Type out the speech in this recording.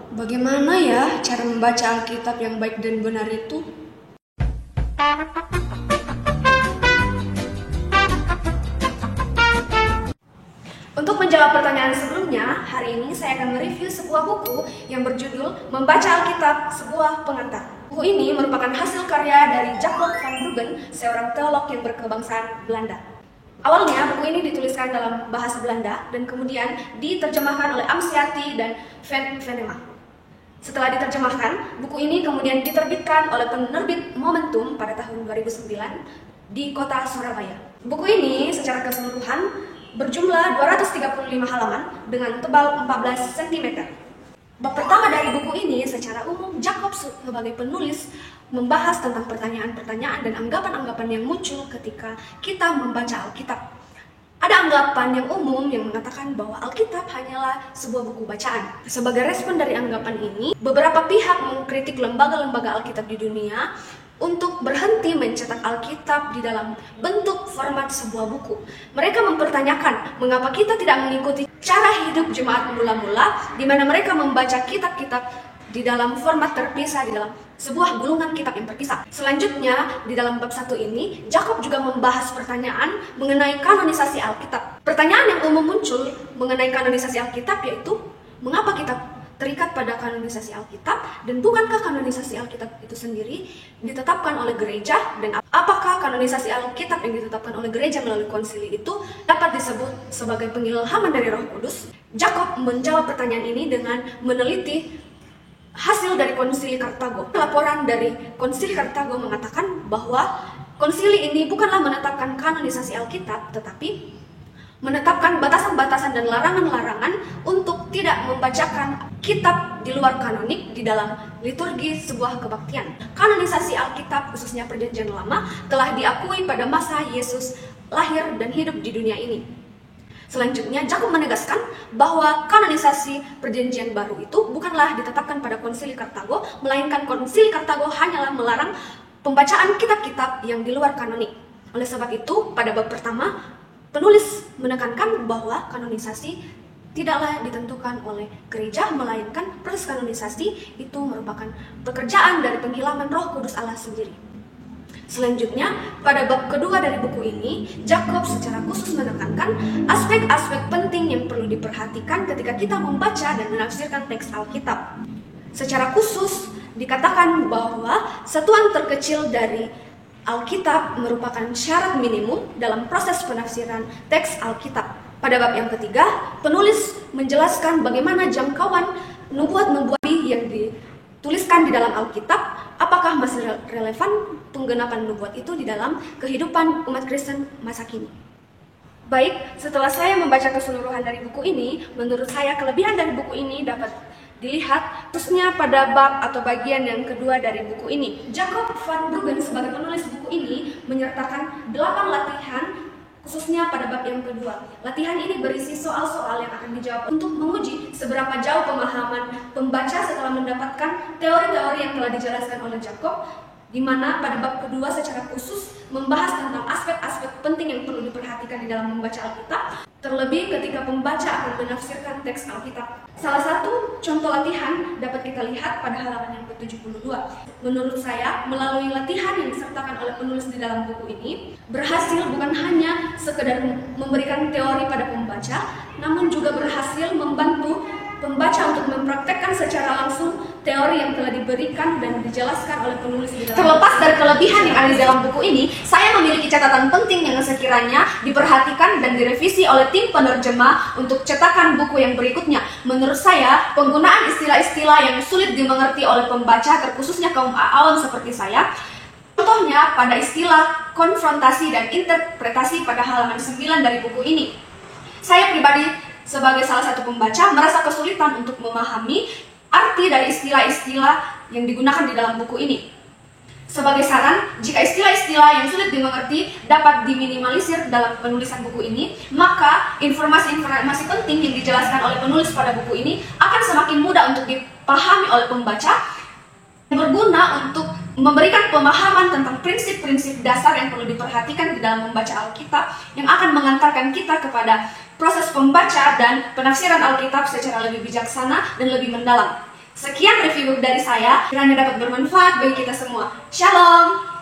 Bagaimana ya cara membaca Alkitab yang baik dan benar itu? Untuk menjawab pertanyaan sebelumnya, hari ini saya akan mereview sebuah buku yang berjudul Membaca Alkitab, Sebuah Pengantar. Buku ini merupakan hasil karya dari Jacob van Bruggen, seorang teolog yang berkebangsaan Belanda. Awalnya buku ini dituliskan dalam bahasa Belanda dan kemudian diterjemahkan oleh Amsiati dan Van Venema. Setelah diterjemahkan, buku ini kemudian diterbitkan oleh penerbit Momentum pada tahun 2009 di kota Surabaya. Buku ini secara keseluruhan berjumlah 235 halaman dengan tebal 14 cm. Bab pertama dari buku ini secara umum Jacob sebagai penulis membahas tentang pertanyaan-pertanyaan dan anggapan-anggapan yang muncul ketika kita membaca Alkitab. Ada anggapan yang umum yang mengatakan bahwa Alkitab hanyalah sebuah buku bacaan. Sebagai respon dari anggapan ini, beberapa pihak mengkritik lembaga-lembaga Alkitab di dunia untuk berhenti mencetak Alkitab di dalam bentuk format sebuah buku. Mereka mempertanyakan mengapa kita tidak mengikuti cara hidup jemaat mula-mula di mana mereka membaca kitab-kitab di dalam format terpisah di dalam sebuah gulungan kitab yang terpisah. Selanjutnya, di dalam bab 1 ini, Jacob juga membahas pertanyaan mengenai kanonisasi Alkitab. Pertanyaan yang umum muncul mengenai kanonisasi Alkitab yaitu, mengapa kita terikat pada kanonisasi Alkitab dan bukankah kanonisasi Alkitab itu sendiri ditetapkan oleh gereja, dan apakah kanonisasi Alkitab yang ditetapkan oleh gereja melalui konsili itu dapat disebut sebagai pengilhaman dari Roh Kudus? Jacob menjawab pertanyaan ini dengan meneliti hasil dari konsili Kartago. Laporan dari konsili Kartago mengatakan bahwa konsili ini bukanlah menetapkan kanonisasi Alkitab, tetapi menetapkan batasan-batasan dan larangan-larangan untuk tidak membacakan kitab di luar kanonik di dalam liturgi sebuah kebaktian. Kanonisasi Alkitab, khususnya Perjanjian Lama, telah diakui pada masa Yesus lahir dan hidup di dunia ini. Selanjutnya, Jacob menegaskan bahwa kanonisasi Perjanjian Baru itu bukanlah ditetapkan pada konsili Kartago, melainkan konsili Kartago hanyalah melarang pembacaan kitab-kitab yang di luar kanonik. Oleh sebab itu, pada bab pertama, penulis menekankan bahwa kanonisasi tidaklah ditentukan oleh gereja, melainkan proses kanonisasi itu merupakan pekerjaan dari penghilangan Roh Kudus Allah sendiri. Selanjutnya, pada bab kedua dari buku ini, Jacob secara khusus menekankan aspek-aspek penting yang perlu diperhatikan ketika kita membaca dan menafsirkan teks Alkitab. Secara khusus, dikatakan bahwa satuan terkecil dari Alkitab merupakan syarat minimum dalam proses penafsiran teks Alkitab. Pada bab yang ketiga, penulis menjelaskan bagaimana jangkauan nubuat-nubuat yang dituliskan di dalam Alkitab, apakah masih relevan penggenapan nubuat itu di dalam kehidupan umat Kristen masa kini. Baik, setelah saya membaca keseluruhan dari buku ini, menurut saya kelebihan dari buku ini dapat dilihat khususnya pada bab atau bagian yang kedua dari buku ini. Jacob van Bruggen sebagai penulis buku ini menyertakan 8 latihan khususnya pada bab yang kedua. Latihan ini berisi soal-soal yang akan dijawab untuk menguji seberapa jauh pemahaman pembaca setelah mendapatkan teori-teori yang telah dijelaskan oleh Jacob, di mana pada bab kedua secara khusus membahas tentang aspek-aspek penting yang perlu diperhatikan di dalam membaca Alkitab, terlebih ketika pembaca akan menafsirkan teks Alkitab. Salah satu contoh latihan dapat kita lihat pada halaman yang ke-72. Menurut saya, melalui latihan yang disertakan oleh penulis di dalam buku ini, berhasil bukan hanya sekedar memberikan teori pada pembaca, namun juga berhasil membantu pembaca untuk mempraktekkan secara langsung teori yang telah diberikan dan dijelaskan oleh penulis di dalam. Terlepas dari kelebihan yang ada di dalam buku ini, saya memiliki catatan penting yang sekiranya diperhatikan dan direvisi oleh tim penerjemah untuk cetakan buku yang berikutnya. Menurut saya, penggunaan istilah-istilah yang sulit dimengerti oleh pembaca, terkhususnya kaum awam seperti saya, contohnya pada istilah konfrontasi dan interpretasi pada halaman 9 dari buku ini. Saya pribadi sebagai salah satu pembaca merasa kesulitan untuk memahami arti dari istilah-istilah yang digunakan di dalam buku ini. Sebagai saran, jika istilah-istilah yang sulit dimengerti dapat diminimalisir dalam penulisan buku ini, maka informasi-informasi penting yang dijelaskan oleh penulis pada buku ini akan semakin mudah untuk dipahami oleh pembaca, berguna untuk memberikan pemahaman tentang prinsip-prinsip dasar yang perlu diperhatikan di dalam membaca Alkitab, yang akan mengantarkan kita kepada proses pembaca dan penafsiran Alkitab secara lebih bijaksana dan lebih mendalam. Sekian review buku dari saya, kiranya dapat bermanfaat bagi kita semua. Shalom!